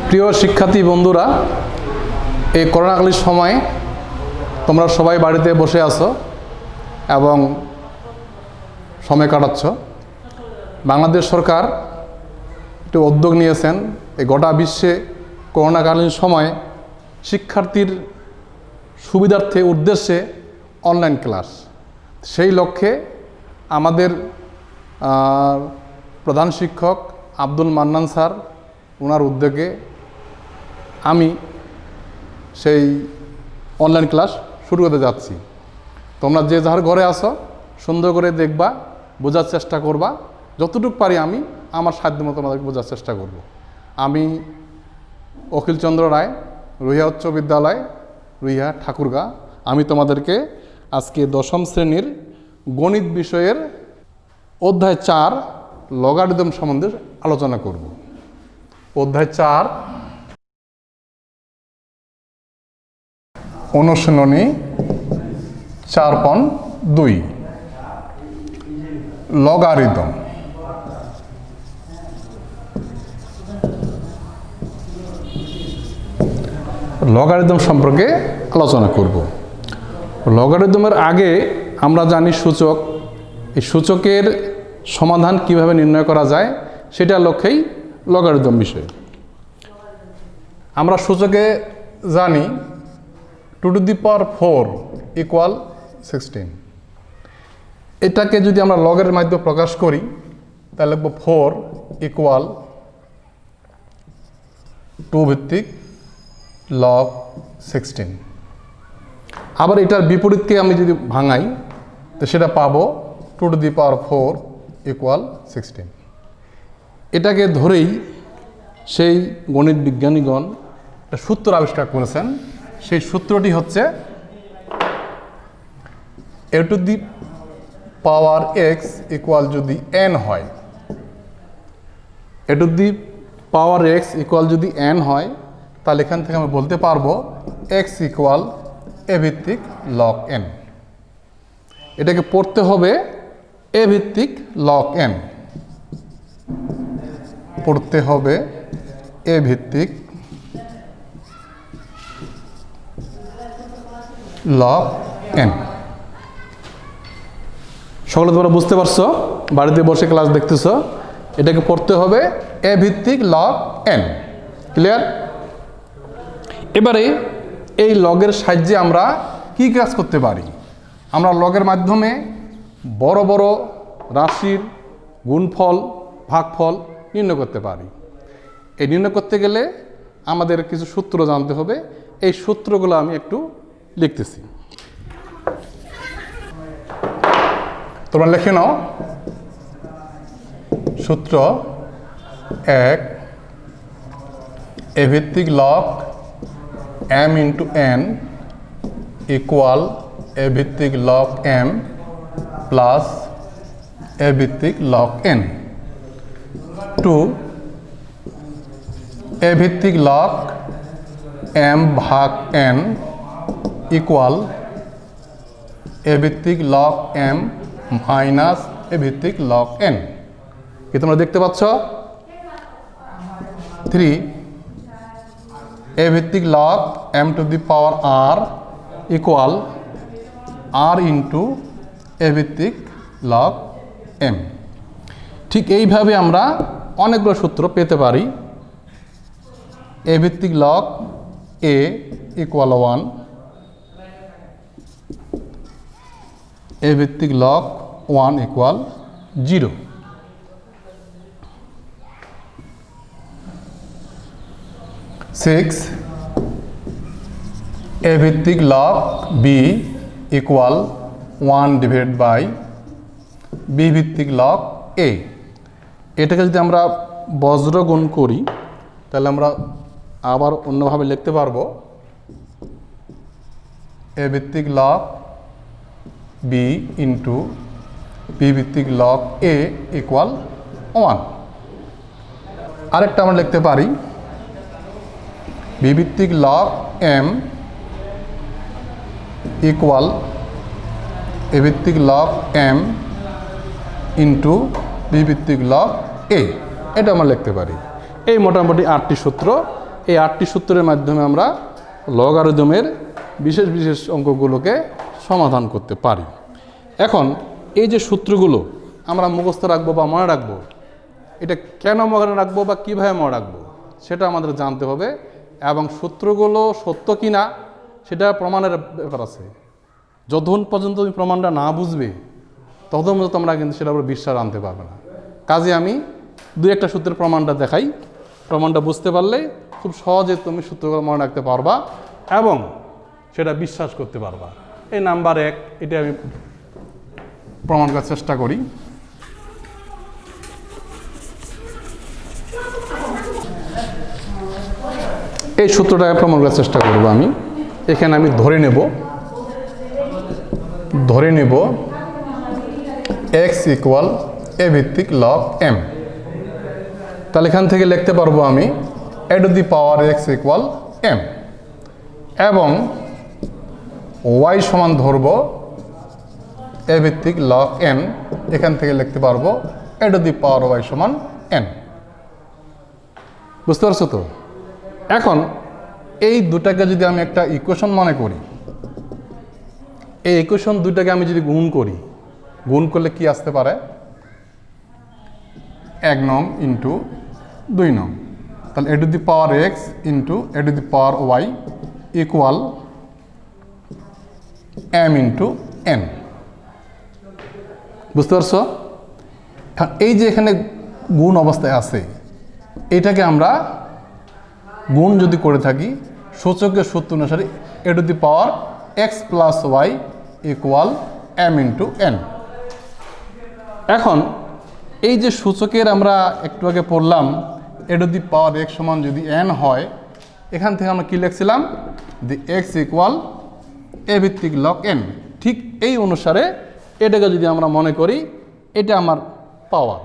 প্রিয় শিক্ষার্থী বন্ধুরা, এই করোনাকালীন সময়ে তোমরা সবাই বাড়িতে বসে আছো এবং সময় কাটাচ্ছ। বাংলাদেশ সরকার একটু উদ্যোগ নিয়েছেন এই গোটা বিশ্বে করোনাকালীন সময়ে শিক্ষার্থীর সুবিধার্থে উদ্দেশ্যে অনলাইন ক্লাস। সেই লক্ষ্যে আমাদের প্রধান শিক্ষক আব্দুল মান্নান স্যার ওনার উদ্যোগে আমি সেই অনলাইন ক্লাস শুরু করতে যাচ্ছি। তোমরা যে যার ঘরে আসো সুন্দর করে দেখবা, বোঝার চেষ্টা করবা। যতটুকু পারি আমি আমার সাধ্যমতো তোমাদেরকে বোঝার চেষ্টা করব। আমি অখিলচন্দ্র রায়, রুইয়া উচ্চ বিদ্যালয়, রুইয়া ঠাকুরগাঁ। আমি তোমাদেরকে আজকে দশম শ্রেণীর গণিত বিষয়ের অধ্যায় 4 লগারিদম সম্বন্ধে আলোচনা করব। অধ্যায় 4 অনুশীলনী 4.2 লগারিদম। লগারিদম সম্পর্কে আলোচনা করব। লগারিদমের আগে আমরা জানি সূচক। এই সূচকের সমাধান কিভাবে নির্ণয় করা যায় সেটা লক্ষ্যেই লগারিদম বিষয়। আমরা সূচকে জানি 2 to the power 4 = 16। এটাকে যদি আমরা লগের মাধ্যমে প্রকাশ করি তাহলে লিখব 4 = 2 ভিত্তিক লগ 16। আবার এটার বিপরীতকে আমি যদি ভাঙাই তো সেটা পাবো 2 to the power 4 = 16। এটাকে ধরেই সেই গণিত বিজ্ঞানীগণ একটা সূত্র আবিষ্কার করেছেন। সেই সূত্রটি হচ্ছে a to the power x = যদি n হয়, a to the power x = যদি n হয়, তাহলে এখান থেকে আমি বলতে পারবো x = a ভিত্তিক log n। এটাকে পড়তে হবে a ভিত্তিক log n, পড়তে হবে a ভিত্তিক log n। সকলে তোমরা বুঝতে পারছো, বাড়িতে বসে ক্লাস দেখতেছো। এটাকে পড়তে হবে a ভিত্তিক log n। ক্লিয়ার? এবারে এই লগের সাহায্যে আমরা কি কাজ করতে পারি? আমরা লগের মাধ্যমে বড় বড় রাশির গুণফল, ভাগফল নির্ণয় করতে পারি। এই নির্ণয় করতে গেলে আমাদের কিছু সূত্র জানতে হবে। এই সূত্রগুলো আমি একটু লিখতেছি, তোমরা লিখে নাও। সূত্র 1, a ভিত্তিক log m × n = a ভিত্তিক log m প্লাস a ভিত্তিক log n। 2, a ভিত্তিক log m ভাগ n = a ভিত্তিক log m মাইনাস a ভিত্তিক log n। কি তোমরা দেখতে পাচ্ছ? 3, a ভিত্তিক log m to the power r = r × a ভিত্তিক log m। ঠিক এইভাবে আমরা অনেকগুলো সূত্র পেতে পারি। a ভিত্তিক log a = 1, a ভিত্তিক log 1 = 0। 6, a ভিত্তিক log b = 1/b ভিত্তিক log a। এটাকে যদি আমরা বজ্র গুণ করি তাহলে আমরা আবার অন্যভাবে লিখতে পারবো a ভিত্তিক log b × b ভিত্তিক log a = 1। আরেকটা আমরা লিখতে পারি b ভিত্তিক log m = a ভিত্তিক log m × b ভিত্তিক log a। এটা আমরা লিখতে পারি। এই মোটামুটি 8টি সূত্র এই 8টি সূত্রের মাধ্যমে আমরা লগারিদমের বিশেষ বিশেষ অঙ্কগুলোকে সমাধান করতে পারি। এখন এই যে সূত্রগুলো আমরা মুখস্থ রাখবো বা মনে রাখবো, এটা কেন মনে রাখবো বা কীভাবে মনে রাখবো সেটা আমাদের জানতে হবে, এবং সূত্রগুলো সত্য কি না সেটা প্রমাণের ব্যাপার আছে। যতক্ষণ পর্যন্ত তুমি প্রমাণটা না বুঝবে ততক্ষণ পর্যন্ত তোমরা কিন্তু সেটার উপর বিশ্বাস আনতে পারবে না। কাজে আমি 2-1টা সূত্রের প্রমাণটা দেখাই, প্রমাণটা বুঝতে পারলে খুব সহজে তুমি সূত্রগুলো মনে রাখতে পারবা এবং সেটা বিশ্বাস করতে পারবা। এই নাম্বার 1 এটা আমি প্রমাণ করার চেষ্টা করি। এই সূত্রটাকে প্রমাণ করার চেষ্টা করব আমি। এখানে আমি ধরে নেব x ইকুয়াল a ভিত্তিক লগ m। তাহলে এখান থেকে লিখতে পারবো আমি a to the power x equal m, এবং y সমান ধরবো a ভিত্তিক লগ n। এখান থেকে লিখতে পারবো a to the power y সমান n। বুঝতে পারছো তো? এখন এই দুটাকে যদি আমি একটা ইকুয়েশন মনে করি, এই ইকুয়েশন দুটাকে আমি যদি গুণ করি, গুণ করলে কি আসতে পারে? 1 নং ইন্টু 2 নং। তাহলে a to the power x into a to the power y equal m into n। বুঝতে পারছো? এই যে এখানে গুণ অবস্থায় আছে, এটাকে আমরা গুণ যদি করে থাকি সূচকের সূত্র অনুসারে a to the power x plus y equal m into n। এখন এই যে সূচকের আমরা একটু আগে পড়লাম a to the power x সমান যদি n হয়, এখান থেকে আমরা কী লিখছিলাম? দি x ইকুয়াল a ভিত্তিক লগ n। ঠিক এই অনুসারে এটাকে যদি আমরা মনে করি এটা আমার পাওয়ার,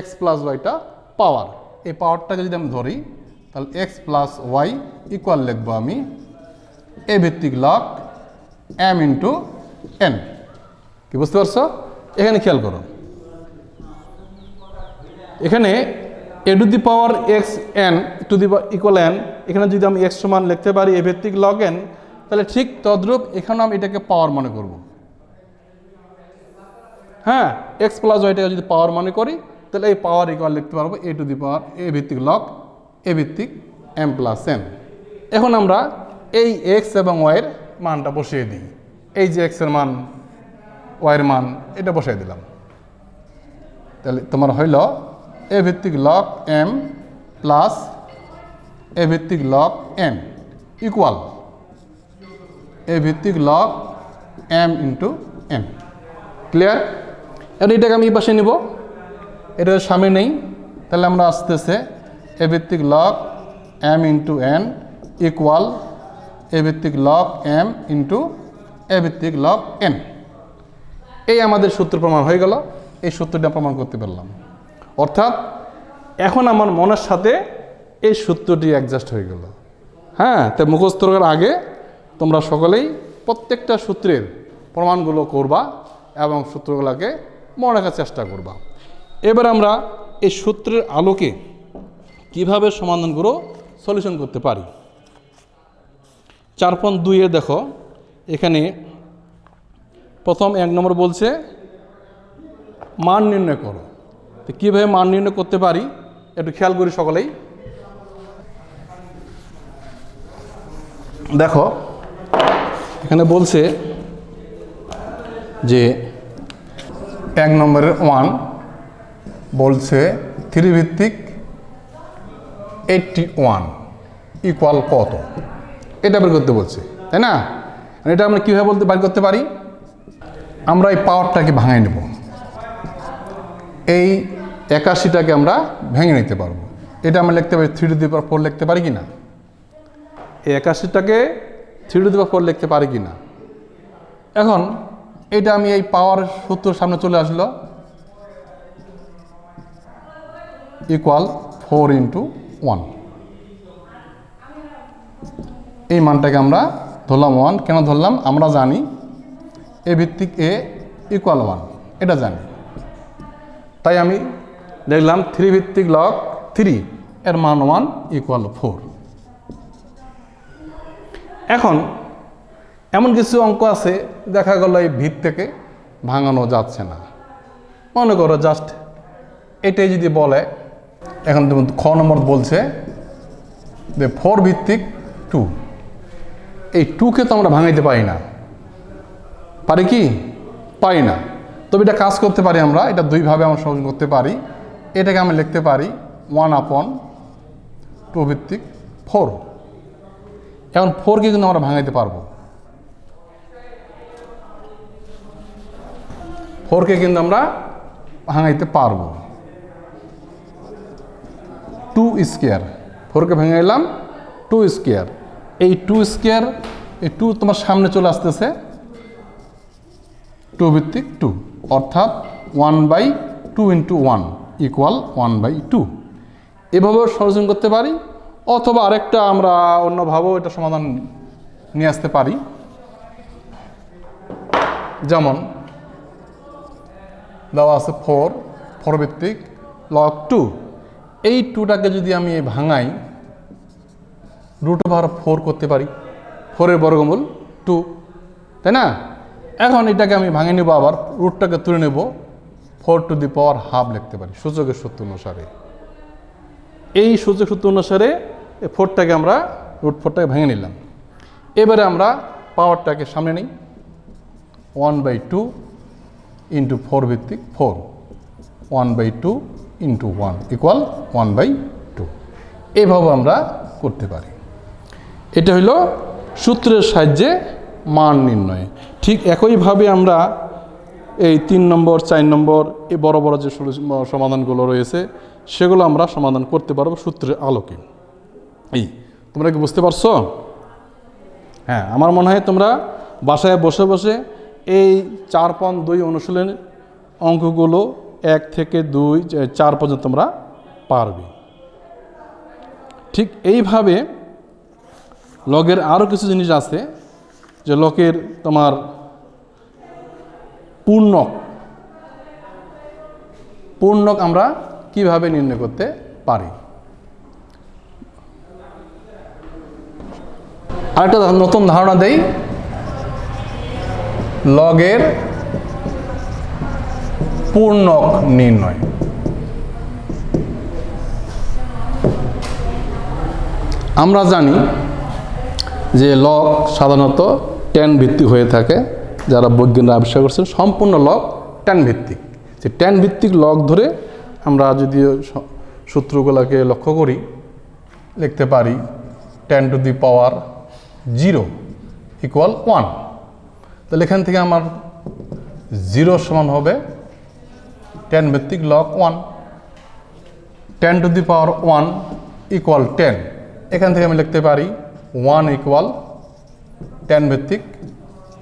x প্লাস ওয়াইটা পাওয়ার। এই পাওয়ারটাকে যদি আমি ধরি তাহলে x প্লাস ওয়াই ইকুয়াল লিখবো আমি a ভিত্তিক লগ m ইন্টু n। কি বুঝতে পারছো? এখানে খেয়াল করো, এখানে a to the power x n to the equal n, এখানে যদি আমি x সমান লিখতে পারি a ভিত্তিক লগ n, তাহলে ঠিক তদ্রূপ এখানে আমি এটাকে পাওয়ার মনে করব। হ্যাঁ, x প্লাস ওয়াইটাকে যদি পাওয়ার মনে করি তাহলে এই পাওয়ার ইকুয়াল লিখতে পারবো a to the power a ভিত্তিক লগ a ভিত্তিক m প্লাস n। এখন আমরা এই x এবং y এর মানটা বসিয়ে দিই। এই যে x এর মান, y এর মান, এটা বসিয়ে দিলাম। তাহলে তোমার হইল a ভিত্তিক লগ m প্লাস a ভিত্তিক লগ n ইকুয়াল a ভিত্তিক log m into n। Clear? এখন এটাকে আমি এই পাশে নিব, এটা সামনে নেই, তাহলে আমরা আসতেছে a ভিত্তিক log m into n equal a ভিত্তিক লগ m ইন্টু a ভিত্তিক লগ n। এই আমাদের সূত্র প্রমাণ হয়ে গেল। এই সূত্রটা প্রমাণ করতে পারলাম, অর্থাৎ এখন আমার মনের সাথে এই সূত্রটি অ্যাডজাস্ট হয়ে গেল। হ্যাঁ, তাই মুখস্থ করার আগে তোমরা সকলেই প্রত্যেকটা সূত্রের প্রমাণগুলো করবা এবং সূত্রগুলোকে মনে রাখার চেষ্টা করবা। এবার আমরা এই সূত্রের আলোকে কিভাবে সমাধানগুলো সলিউশন করতে পারি। 4.2 দেখো, এখানে প্রথম 1 নম্বর বলছে মান নির্ণয় করো। তো কীভাবে মান নির্ণয় করতে পারি একটু খেয়াল করি সকলেই। দেখো এখানে বলছে যে 1 নম্বরের 1 বলছে 3 ভিত্তিক 81 ইকুয়াল কত, এটা বের করতে বলছে, তাই না? এটা আমরা কীভাবে বের করতে পারি? আমরা এই পাওয়ারটাকে ভাঙাই নেব, এই 81টাকে আমরা ভেঙে নিতে পারবো। এটা আমরা লিখতে পারি 3 টু দি পাওয়ার 4 লিখতে পারি কি না? এই 81টাকে 3 টু দি পাওয়ার 4 লিখতে পারি কি না? এখন এটা আমি এই পাওয়ার সূত্রের সামনে চলে আসলো, ইকুয়াল 4 ইন্টু 1। এই মানটাকে আমরা ধরলাম 1। কেন ধরলাম? আমরা জানি a ভিত্তিক a ইকুয়াল 1, এটা জানি। তাই আমি লিখলাম 3 ভিত্তিক লগ 3 এর মান 1 ইকুয়াল 4। এখন এমন কিছু অঙ্ক আছে দেখা গেল এই ভিত থেকে ভাঙানো যাচ্ছে না। মনে করো জাস্ট এটাই যদি বলে, এখন খ নম্বর বলছে যে 4 ভিত্তিক 2, এই 2কে তো আমরা ভাঙাইতে পারি না, পারি কি? পারি না। তবে এটা কাজ করতে পারি আমরা, এটা দুইভাবে আমরা সমাধান করতে পারি। এটাকে আমরা লিখতে পারি 1/2 ভিত্তিক 4। এখন 4কে কিন্তু আমরা ভাঙাইতে পারবো, 4কে কিন্তু আমরা ভাঙাইতে পারবো। 2 স্কোয়ার, 4কে ভাঙাইলাম 2 স্কোয়ার। এই 2 স্কোয়ার, এই 2 তোমার সামনে চলে আসতেছে 2 ভিত্তিক 2, অর্থাৎ 1/2 × 1 = 1/2। এভাবেও সমাধান করতে পারি, অথবা আরেকটা আমরা অন্যভাবেও এটা সমাধান নিয়ে আসতে পারি। যেমন দেওয়া আছে 4 ভিত্তিক log 2, এই 2টাকে যদি আমি ভাঙাই √4 করতে পারি, 4-এর বর্গমূল 2, তাই না? এখন এটাকে আমি ভাঙে নেব, আবার রুটটাকে তুলে নেব, 4⁻½ লিখতে পারি সূচকের সূত্র অনুসারে। এই সূচক সূত্র অনুসারে এই 4টাকে আমরা √4টাকে ভেঙে নিলাম। এবারে আমরা পাওয়ারটাকে সামনে নিই, 1/2 × 4 ভিত্তিক 4, 1/2 × 1 = 1/2। এভাবে আমরা করতে পারি। এটা হইল সূত্রের সাহায্যে মান নির্ণয়। ঠিক একইভাবে আমরা এই 3 নম্বর 4 নম্বর এই বড় বড় যে সমাধানগুলো রয়েছে সেগুলো আমরা সমাধান করতে পারবো সূত্রের আলোকে। এই তোমরা কি বুঝতে পারছো? হ্যাঁ, আমার মনে হয় তোমরা বাসায় বসে বসে এই 4.2 অনুশীলনের অঙ্কগুলো 1 থেকে 2, 4 পর্যন্ত তোমরা পারবে। ঠিক এইভাবে লগের আরও কিছু জিনিস আছে, যে লগের তোমার পূর্ণক আমরা কিভাবে নির্ণয় করতে পারি। আরেকটা নতুন ধারণা দেই, লগের পূর্ণক নির্ণয়। আমরা জানি যে লগ সাধারণত 10 ভিত্তিক হয়ে থাকে। যারা বৈজ্ঞানিকরা আবিষ্কার করছেন সম্পূর্ণ লগ 10 ভিত্তিক। যে 10 ভিত্তিক লগ ধরে আমরা যদি সূত্রগুলোকে লক্ষ্য করি, লিখতে পারি 10⁻0 = 1। তাহলে এখান থেকে আমার 0 সমান হবে 10 ভিত্তিক log 1, 10⁻1 = 10। এখান থেকে আমি লিখতে পারি 1 = 10 ভিত্তিক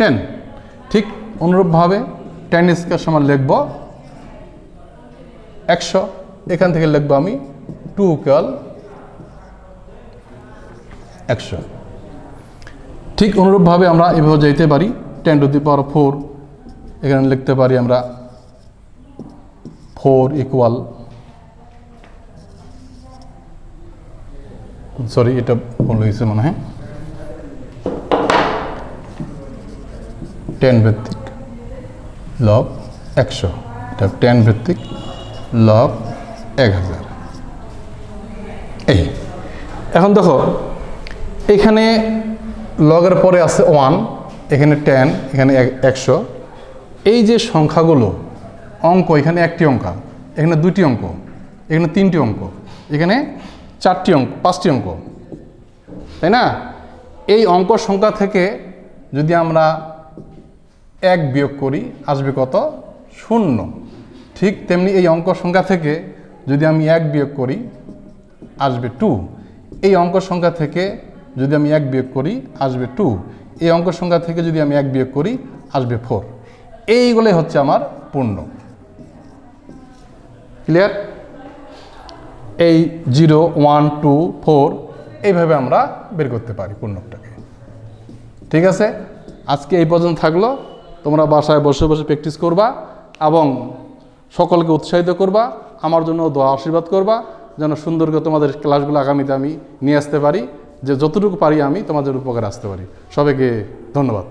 10। ঠিক অনুরূপভাবে 10² সমান লিখব 100। এখান থেকে লিখব আমি 2 = 100। ঠিক অনুরূপভাবে আমরা এভাবে যেতে পারি 10⁻4, এখানে লিখতে পারি আমরা 4 = সরি এটা ভুল হয়েছে মনে হয়, 10 ভিত্তিক log 100, এটা 10 ভিত্তিক log 1000। এই এখন দেখো এখানে লগের পরে আছে 1, এখানে 10, এখানে 100। এই যে সংখ্যাগুলো অঙ্ক, এখানে একটি অঙ্ক, এখানে 2টি অঙ্ক, এখানে 3টি অঙ্ক, এখানে 4টি অঙ্ক, 5টি অঙ্ক, তাই না? এই অঙ্ক সংখ্যা থেকে যদি আমরা 1 বিয়োগ করি আসবে কত? 0। ঠিক তেমনি এই অঙ্ক সংখ্যা থেকে যদি আমি 1 বিয়োগ করি আসবে 2। এই অঙ্ক সংখ্যা থেকে যদি আমি 1 বিয়োগ করি আসবে 2। এই অঙ্ক সংখ্যা থেকে যদি আমি 1 বিয়োগ করি আসবে 4। এইগুলোই হচ্ছে আমার পূর্ণ। ক্লিয়ার? এই 0, 1, 2, 4 এইভাবে আমরা বের করতে পারি পূর্ণকটাকে। ঠিক আছে, আজকে এই পর্যন্ত থাকলো। তোমরা বাসায় বসে বসে প্র্যাকটিস করবা এবং সকলকে উৎসাহিত করবা, আমার জন্য দোয়া আশীর্বাদ করবা যেন সুন্দর করে তোমাদের ক্লাসগুলো আগামীতে আমি নিয়ে আসতে পারি। যে যতটুকু পারি আমি তোমাদের উপকারে আসতে পারি। সবাইকে ধন্যবাদ।